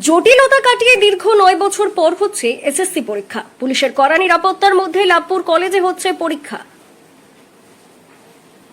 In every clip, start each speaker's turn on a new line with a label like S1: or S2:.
S1: জটিলতা কাটিয়ে দীর্ঘ 9 বছর পর হচ্ছে এসএসসি পরীক্ষা। পুলিশের কড়া নিরাপত্তার মধ্যে লাভপুর কলেজে হচ্ছে পরীক্ষা।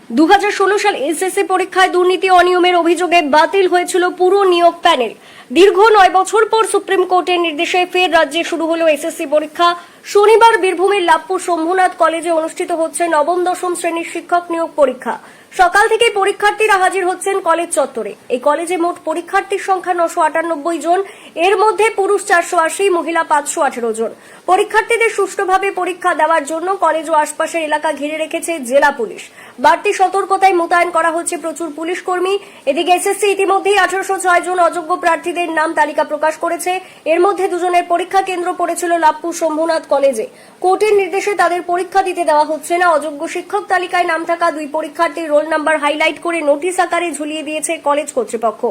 S1: 2016 সাল এসএসসি পরীক্ষায় দুর্নীতি অনিয়মের অভিযোগে বাতিল হয়েছিল পুরো নিয়োগ প্যানেল। দীর্ঘ 9 বছর পর সুপ্রিম কোর্টের নির্দেশে ফের রাজ্যে শুরু হলো এসএসসি পরীক্ষা। শনিবার বীরভূমের লাভপুর শম্ভুনাথ কলেজে অনুষ্ঠিত হচ্ছে নবম দশম শ্রেণীর শিক্ষক নিয়োগ পরীক্ষা। সকাল থেকে পরীক্ষার্থীরা হাজির হচ্ছেন কলেজ চত্বরে। এই কলেজে মোট পরীক্ষার্থীর সংখ্যা 998 জন, এর মধ্যে পুরুষ 480, মহিলা 518 জন। পরীক্ষার্থীদের সুষ্ঠুভাবে পরীক্ষা দেওয়ার জন্য কলেজ ও আশপাশের এলাকা ঘিরে রেখেছে জেলা পুলিশ। বাড়তি সতর্কতায় মোতায়েন করা হচ্ছে প্রচুর পুলিশ কর্মী। এদিকে এসএসসি ইতিমধ্যেই 1806 জন অযোগ্য প্রার্থীদের নাম তালিকা প্রকাশ করেছে। এর মধ্যে দুজনের পরীক্ষা কেন্দ্র পড়েছিল লাভপুর শম্ভুনাথ কলেজে। কোর্টের নির্দেশে তাদের পরীক্ষা দিতে দেওয়া হচ্ছে না। অযোগ্য শিক্ষক তালিকায় নাম থাকা 2 পরীক্ষার্থীর রোল নাম্বার হাইলাইট করে নোটিশ আকারে ঝুলিয়ে দিয়েছে কলেজ কর্তৃপক্ষ।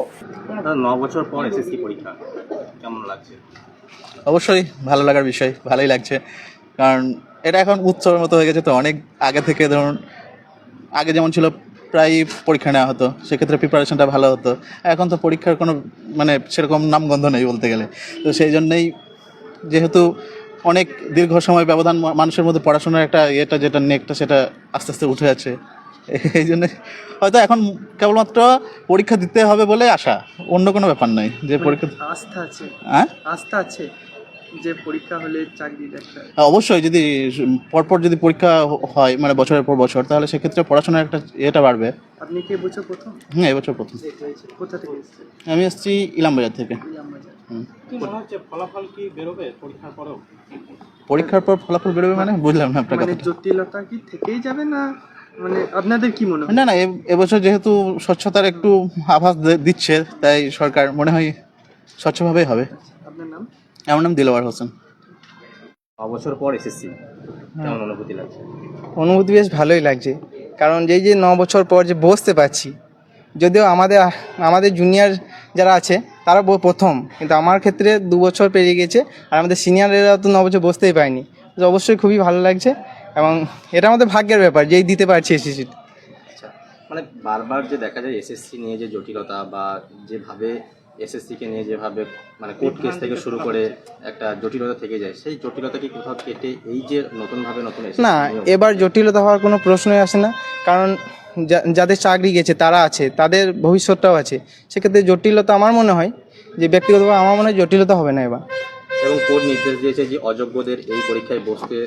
S2: 9 বছর পর এসএসসি পরীক্ষা কেমন লাগছে?
S3: অবশ্যই ভালো লাগার বিষয়, ভালোই লাগছে। কারণ এটা এখন উৎসবের মতো হয়ে গেছে। তো অনেক আগে থেকে ধরুন, আগে যেমন ছিল প্রায় পরীক্ষা নেওয়া হতো, সেক্ষেত্রে প্রিপারেশনটা ভালো হতো। এখন তো পরীক্ষার কোনো সেরকম নামগন্ধ নেই বলতে গেলে। তো সেই জন্যই যেহেতু অনেক দীর্ঘ সময় ব্যবধান মানুষের মধ্যে পড়াশোনার একটা যেটা নেকটা সেটা আস্তে আস্তে উঠে যাচ্ছে। এই জন্য হয়তো এখন কেবলমাত্র পরীক্ষা দিতে হবে বলে আশা, অন্য কোনো ব্যাপার নয়। যে পরীক্ষা
S4: আস্থা আছে,
S3: হ্যাঁ
S4: আস্থা আছে যে পরীক্ষা হলে চাকরি একটা।
S3: অবশ্যই যদি পরপর যদি পরীক্ষা হয় বছরের পর বছর, তাহলে সেক্ষেত্রে পড়াশোনার একটা এটা বাড়বে।
S4: আপনি কি এবছর প্রথম?
S3: এবছর প্রথম।
S4: কোথা থেকে এসেছেন?
S3: আমি এসেছি ইলামবাজার থেকে।
S4: কি মনে হচ্ছে, ফলাফল কি বেরোবে পরীক্ষার পরেও?
S3: পরীক্ষার পর ফলাফল বেরোবে বুঝলাম না আপনার কথা।
S4: জটিলতা কি থেকেই যাবে না আপনাদের কি মনে হয়?
S3: না, এবছর যেহেতু স্বচ্ছতার একটু আভাস দিচ্ছে, তাই সরকার মনে হয় স্বচ্ছভাবেই হবে।
S4: আপনার নাম?
S3: আমার নাম দিলওয়ার হোসেন।
S2: 9 বছর পর এসএসসি কেমন অনুভূতি লাগছে?
S5: অনুভূতি বেশ ভালোই লাগছে, কারণ যেই যে 9 বছর পর যে বসতে পারছি, যদিও আমাদের জুনিয়র যারা আছে তারা প্রথম, কিন্তু আমার ক্ষেত্রে 2 বছর পেরিয়ে গেছে, আর আমাদের সিনিয়ররা তো 9 বছর বসতেই পায়নি। তো অবশ্যই খুবই ভালো লাগছে, এবং এটা আমাদের ভাগ্যের ব্যাপার যেই দিতে পারছি এসএসসি।
S2: আচ্ছা, বারবার যে দেখা যায় এসএসসি নিয়ে যে জটিলতা, বা যেভাবে এসএসসিকে নিয়ে যেভাবে কোর্ট কেস থেকে শুরু করে একটা জটিলতা থেকে যায়, সেই জটিলতা কি কোথাও কেটে এই যে নতুন
S5: না, এবার জটিলতা হওয়ার কোনো প্রশ্নই আসে না, কারণ যাদের চাকরি গেছে তারা আছে, তাদের ভবিষ্যৎটাও আছে। সেক্ষেত্রে জটিলতা আমার মনে হয় যে ব্যক্তিগতভাবে আমার মনে হয় জটিলতা হবে না এবার।
S2: এবং কোর্ট নির্দেশ দিয়েছে যে অযোগ্যদের এই পরীক্ষায় বসতে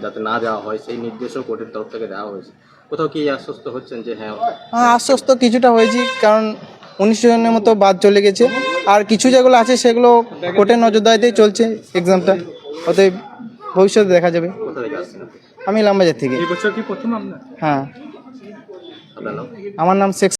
S2: যাতে না দেওয়া হয়, সেই নির্দেশও কোর্টের তরফ থেকে দেওয়া হয়েছে। কোথাও কি আশ্বস্ত হচ্ছেন যে হ্যাঁ?
S5: আশ্বস্ত কিছুটা হয়েছি, কারণ 19 জনের মতো বাদ চলে গেছে, আর কিছু যেগুলো আছে সেগুলো কোর্টের নজরদারিতেই চলছে এক্সামটা। অতএব ভবিষ্যতে দেখা যাবে।
S2: কোথা থেকে আসছেন?
S5: আমি ইলামবাজার থেকে।
S4: এই বছর কি প্রথম আপনার?
S5: হ্যাঁ।
S2: আপনার নাম?
S5: আমার নাম শেখ।